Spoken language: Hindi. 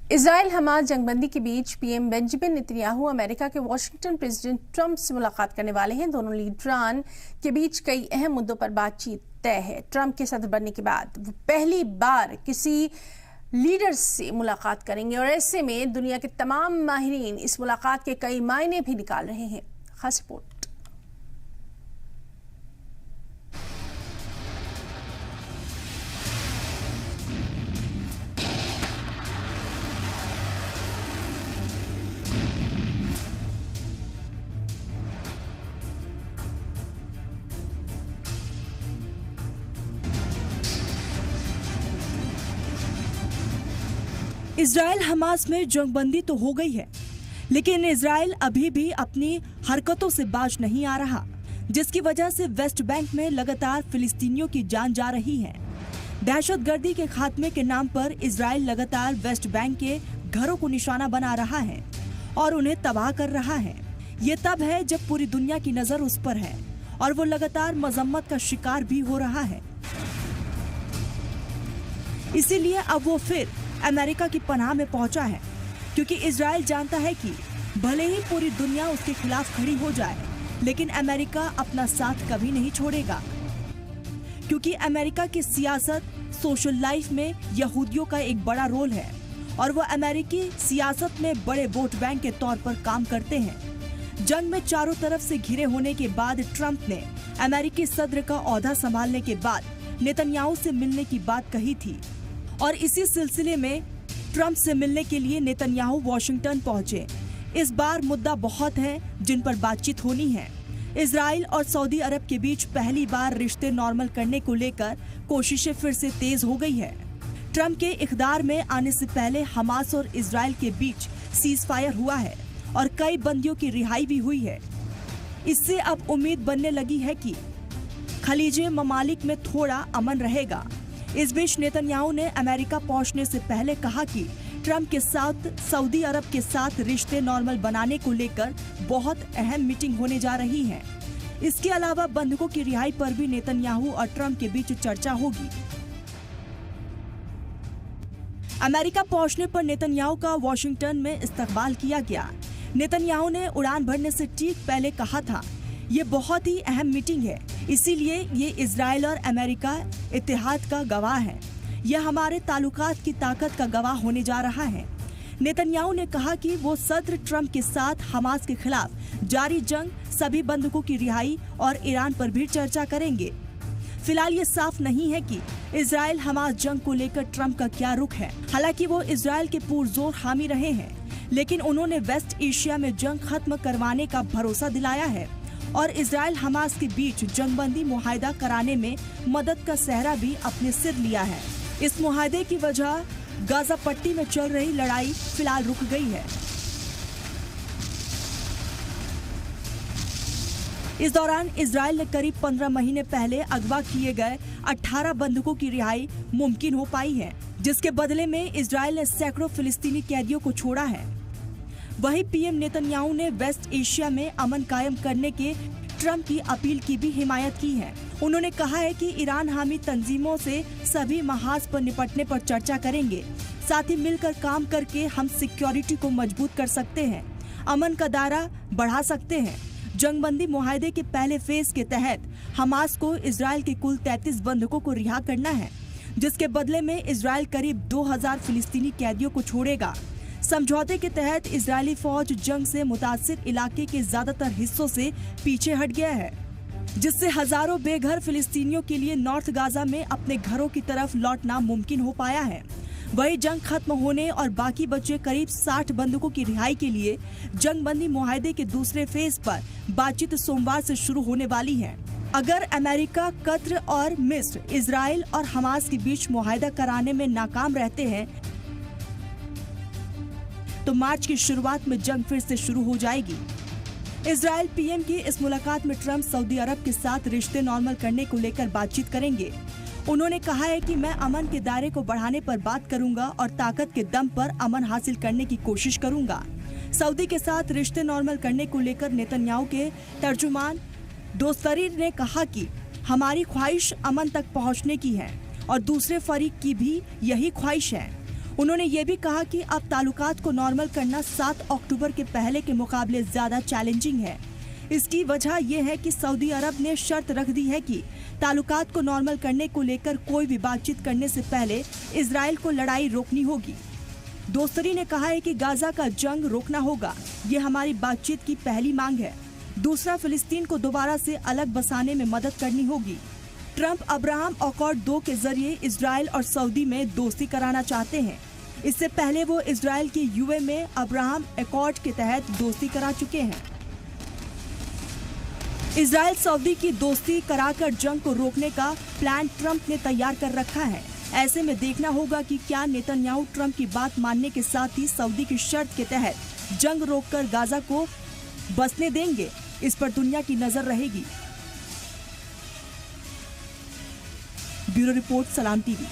इजराइल हमास जंगबंदी के बीच पीएम बेंजामिन नेतन्याहू अमेरिका के वॉशिंगटन प्रेसिडेंट ट्रंप से मुलाकात करने वाले हैं। दोनों लीडरान के बीच कई अहम मुद्दों पर बातचीत तय है। ट्रंप के सदर बनने के बाद वो पहली बार किसी लीडर से मुलाकात करेंगे और ऐसे में दुनिया के तमाम माहिरीन इस मुलाकात के कई मायने भी निकाल रहे हैं। खास रिपोर्ट। इजराइल हमास में जंगबंदी तो हो गई है, लेकिन इजराइल अभी भी अपनी हरकतों से बाज नहीं आ रहा, जिसकी वजह से वेस्ट बैंक में लगातार फिलिस्तीनियों की जान जा रही है। दहशतगर्दी के खात्मे के नाम पर इजराइल लगातार वेस्ट बैंक के घरों को निशाना बना रहा है और उन्हें तबाह कर रहा है। ये तब है जब पूरी दुनिया की नजर उस पर है और वो लगातार मजम्मत का शिकार भी हो रहा है। इसीलिए अब वो फिर अमेरिका की पनाह में पहुंचा है, क्योंकि इजराइल जानता है कि भले ही पूरी दुनिया उसके खिलाफ खड़ी हो जाए, लेकिन अमेरिका अपना साथ कभी नहीं छोड़ेगा, क्योंकि अमेरिका की सियासत, सोशल लाइफ में यहूदियों का एक बड़ा रोल है और वो अमेरिकी सियासत में बड़े वोट बैंक के तौर पर काम करते हैं। जंग में चारों तरफ से घिरे होने के बाद ट्रंप ने अमेरिकी सदर का ओहदा संभालने के बाद नेतन्याहू से मिलने की बात कही थी और इसी सिलसिले में ट्रंप से मिलने के लिए नेतन्याहू वॉशिंगटन पहुंचे। इस बार मुद्दा बहुत है जिन पर बातचीत होनी है। इजराइल और सऊदी अरब के बीच पहली बार रिश्ते नॉर्मल करने को लेकर कोशिशें फिर से तेज हो गई है। ट्रंप के इख्तियार में आने से पहले हमास और इजराइल के बीच सीज फायर हुआ है और कई बंदियों की रिहाई भी हुई है। इससे अब उम्मीद बनने लगी है कि खलीजे ममालिक में थोड़ा अमन रहेगा। इस बीच नेतन्याहू ने अमेरिका पहुंचने से पहले कहा कि ट्रंप के साथ सऊदी अरब के साथ रिश्ते नॉर्मल बनाने को लेकर बहुत अहम मीटिंग होने जा रही है। इसके अलावा बंधकों की रिहाई पर भी नेतन्याहू और ट्रंप के बीच चर्चा होगी। अमेरिका पहुंचने पर नेतन्याहू का वॉशिंगटन में इस्तकबाल किया गया। नेतन्याहू ने उड़ान भरने से ठीक पहले कहा था, ये बहुत ही अहम मीटिंग है, इसीलिए ये इजराइल और अमेरिका इत्तेहाद का गवाह है। यह हमारे ताल्लुकात की ताकत का गवाह होने जा रहा है। नेतन्याहू ने कहा कि वो सदर ट्रंप के साथ हमास के खिलाफ जारी जंग, सभी बंधकों की रिहाई और ईरान पर भी चर्चा करेंगे। फिलहाल ये साफ नहीं है कि इजराइल हमास जंग को लेकर ट्रंप का क्या रुख है। हालांकि वो इजराइल के पुरजोर हामी रहे हैं, लेकिन उन्होंने वेस्ट एशिया में जंग खत्म करवाने का भरोसा दिलाया है और इजराइल हमास के बीच जंगबंदी मुआहदा कराने में मदद का सहरा भी अपने सिर लिया है। इस मुआहदे की वजह गाजा पट्टी में चल रही लड़ाई फिलहाल रुक गई है। इस दौरान इजराइल ने करीब 15 महीने पहले अगवा किए गए 18 बंधकों की रिहाई मुमकिन हो पाई है, जिसके बदले में इजराइल ने सैकड़ों फिलिस्तीनी कैदियों को छोड़ा है। वहीं पीएम नेतन्याहू ने वेस्ट एशिया में अमन कायम करने के ट्रंप की अपील की भी हिमायत की है। उन्होंने कहा है कि ईरान हामी तंजीमों से सभी महाज पर निपटने पर चर्चा करेंगे। साथ ही मिलकर काम करके हम सिक्योरिटी को मजबूत कर सकते हैं, अमन का दायरा बढ़ा सकते हैं। जंगबंदी मुआहदे के पहले फेज के तहत हमास को इजराइल के कुल 33 बंधकों को रिहा करना है, जिसके बदले में इजराइल करीब 2000 फिलिस्तीनी कैदियों को छोड़ेगा। समझौते के तहत इजरायली फौज जंग से मुतासिर इलाके के ज्यादातर हिस्सों से पीछे हट गया है, जिससे हजारों बेघर फिलिस्तीनियों के लिए नॉर्थ गाजा में अपने घरों की तरफ लौटना मुमकिन हो पाया है। वही जंग खत्म होने और बाकी बचे करीब 60 बंधकों की रिहाई के लिए जंगबंदी मुआहदे के दूसरे फेज पर बातचीत सोमवार से शुरू होने वाली है। अगर अमेरिका, कतर और मिस्र इजराइल और हमास के बीच मुआहदा कराने में नाकाम रहते हैं तो मार्च की शुरुआत में जंग फिर से शुरू हो जाएगी। इजराइल पीएम की इस मुलाकात में ट्रंप सऊदी अरब के साथ रिश्ते नॉर्मल करने को लेकर बातचीत करेंगे। उन्होंने कहा है कि मैं अमन के दायरे को बढ़ाने पर बात करूंगा और ताकत के दम पर अमन हासिल करने की कोशिश करूंगा। सऊदी के साथ रिश्ते नॉर्मल करने को लेकर नेतन्याहू के तर्जुमान दोस्तरीर ने कहा कि हमारी ख्वाहिश अमन तक पहुंचने की है और दूसरे फरीक की भी यही ख्वाहिश है। उन्होंने ये भी कहा कि अब ताल्लुकात को नॉर्मल करना 7 अक्टूबर के पहले के मुकाबले ज्यादा चैलेंजिंग है। इसकी वजह यह है कि सऊदी अरब ने शर्त रख दी है कि ताल्लुकात को नॉर्मल करने को लेकर कोई भी बातचीत करने से पहले इजराइल को लड़ाई रोकनी होगी। दोस्तरी ने कहा है कि गाजा का जंग रोकना होगा, ये हमारी बातचीत की पहली मांग है। दूसरा, फिलिस्तीन को दोबारा से अलग बसाने में मदद करनी होगी। ट्रंप अब्राहम अकॉर्ड 2 के जरिए इजराइल और सऊदी में दोस्ती कराना चाहते हैं। इससे पहले वो इजराइल के यूए में अब्राहम अकॉर्ड के तहत दोस्ती करा चुके हैं। इजराइल सऊदी की दोस्ती कराकर जंग को रोकने का प्लान ट्रंप ने तैयार कर रखा है। ऐसे में देखना होगा कि क्या नेतन्याहू ट्रंप की बात मानने के साथ ही सऊदी की शर्त के तहत जंग रोककर गाजा को बसने देंगे। इस पर दुनिया की नजर रहेगी। ब्यूरो रिपोर्ट, सलाम टीवी।